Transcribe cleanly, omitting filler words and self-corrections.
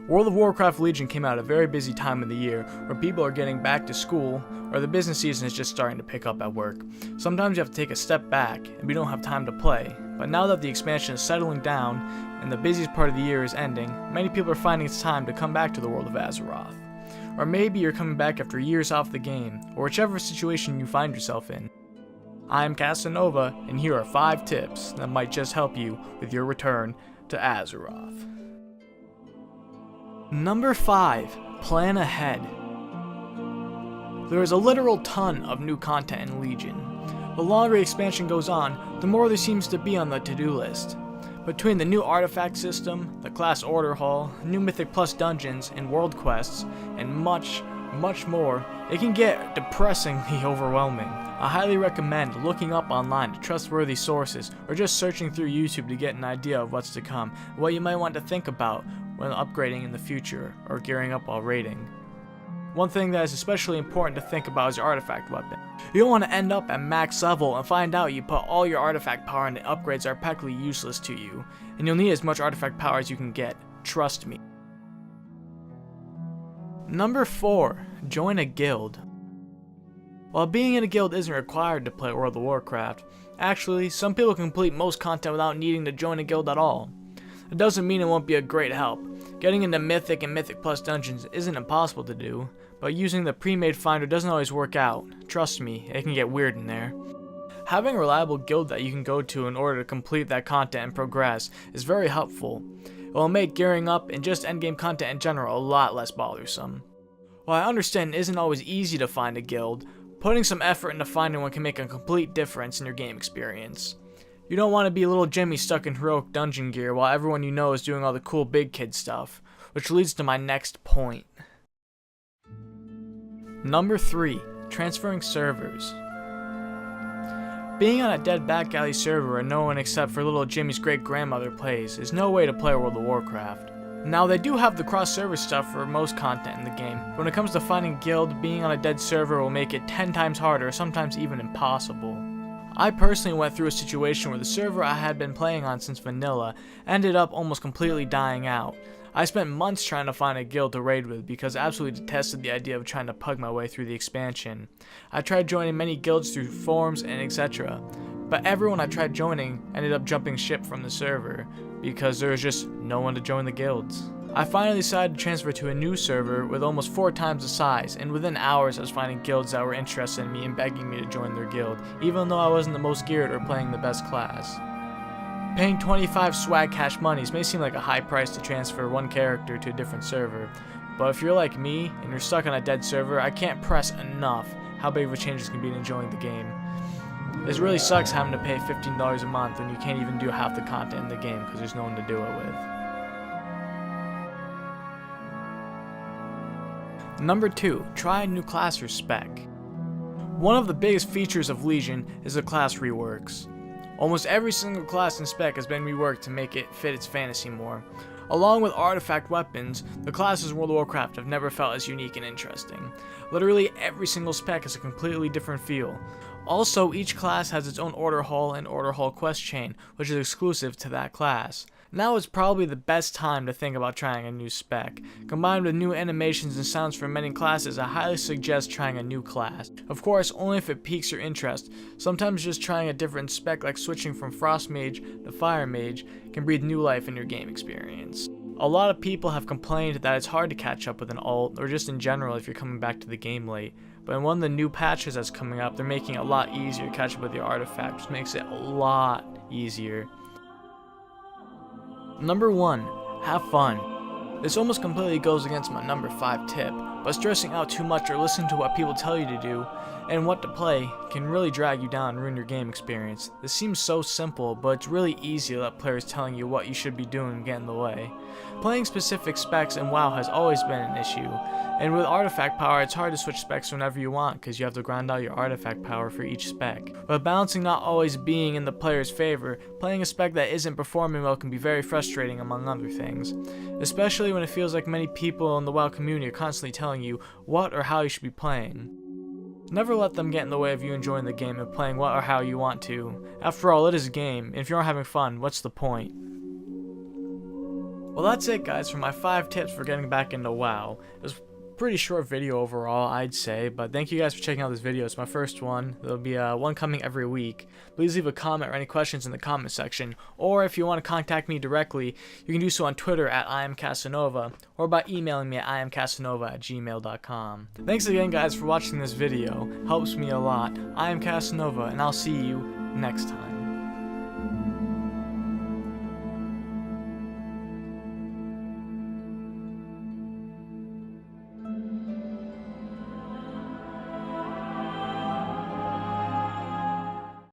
World of Warcraft Legion came out at a very busy time of the year where people are getting back to school or the business season is just starting to pick up at work. Sometimes you have to take a step back and we don't have time to play, but now that the expansion is settling down and the busiest part of the year is ending, many people are finding it's time to come back to the world of Azeroth. Or maybe you're coming back after years off the game, or whichever situation you find yourself in. IAmKasinova, and here are 5 tips that might just help you with your return to Azeroth. Number 5. Plan ahead. There is a literal ton of new content in Legion. The longer the expansion goes on, the more there seems to be on the to-do list. Between the new artifact system, the class order hall, new Mythic Plus dungeons and world quests, and much more, it can get depressingly overwhelming. I highly recommend looking up online to trustworthy sources or just searching through YouTube to get an idea of what's to come, what you might want to think about when upgrading in the future or gearing up while raiding. One thing that is especially important to think about is your artifact weapon. You don't want to end up at max level and find out you put all your artifact power and the upgrades are practically useless to you, and you'll need as much artifact power as you can get, trust me. Number 4. Join a guild. While being in a guild isn't required to play World of Warcraft, actually, some people complete most content without needing to join a guild at all. It doesn't mean it won't be a great help. Getting into Mythic and Mythic Plus dungeons isn't impossible to do, but using the pre-made finder doesn't always work out. Trust me, it can get weird in there. Having a reliable guild that you can go to in order to complete that content and progress is very helpful. It will make gearing up and just endgame content in general a lot less bothersome. While I understand it isn't always easy to find a guild, putting some effort into finding one can make a complete difference in your game experience. You don't want to be little Jimmy stuck in heroic dungeon gear while everyone you know is doing all the cool big kid stuff, which leads to my next point. Number 3. Transferring servers. Being on a dead back alley server where no one except for little Jimmy's great grandmother plays is no way to play World of Warcraft. Now they do have the cross-server stuff for most content in the game, but when it comes to finding a guild, being on a dead server will make it 10 times harder, sometimes even impossible. I personally went through a situation where the server I had been playing on since vanilla ended up almost completely dying out. I spent months trying to find a guild to raid with because I absolutely detested the idea of trying to pug my way through the expansion. I tried joining many guilds through forums and etc. But everyone I tried joining ended up jumping ship from the server because there was just no one to join the guilds. I finally decided to transfer to a new server with almost 4 times the size, and within hours I was finding guilds that were interested in me and begging me to join their guild, even though I wasn't the most geared or playing the best class. Paying 25 swag cash monies may seem like a high price to transfer one character to a different server, but if you're like me and you're stuck on a dead server, I can't press enough how big of a change this can be in enjoying the game. This really sucks having to pay $15 a month when you can't even do half the content in the game because there's no one to do it with. Number 2. Try a new class or spec. One of the biggest features of Legion is the class reworks. Almost every single class and spec has been reworked to make it fit its fantasy more. Along with artifact weapons, the classes in World of Warcraft have never felt as unique and interesting. Literally every single spec has a completely different feel. Also, each class has its own order hall and order hall quest chain, which is exclusive to that class. Now is probably the best time to think about trying a new spec. Combined with new animations and sounds for many classes, I highly suggest trying a new class. Of course, only if it piques your interest. Sometimes just trying a different spec like switching from Frost Mage to Fire Mage can breathe new life in your game experience. A lot of people have complained that it's hard to catch up with an alt, or just in general if you're coming back to the game late. But in one of the new patches that's coming up, they're making it a lot easier to catch up with your artifact, which makes it a lot easier. Number 1. Have fun. This almost completely goes against my number 5 tip, but stressing out too much or listening to what people tell you to do and what to play can really drag you down and ruin your game experience. This seems so simple, but it's really easy to let players telling you what you should be doing get in the way. Playing specific specs in WoW has always been an issue, and with artifact power it's hard to switch specs whenever you want because you have to grind out your artifact power for each spec. But balancing not always being in the player's favor, playing a spec that isn't performing well can be very frustrating among other things. Especially when it feels like many people in the WoW community are constantly telling you what or how you should be playing. Never let them get in the way of you enjoying the game and playing what or how you want to. After all, it is a game, and if you aren't having fun, what's the point? Well, that's it, guys, for my 5 tips for getting back into WoW. It was a pretty short video overall, I'd say, but thank you guys for checking out this video. It's my first one. There'll be one coming every week. Please leave a comment or any questions in the comment section, or if you want to contact me directly, you can do so on Twitter at IAmKasinova, or by emailing me at IAmKasinova@gmail.com. Thanks again, guys, for watching this video. Helps me a lot. I am Kasinova, and I'll see you next time.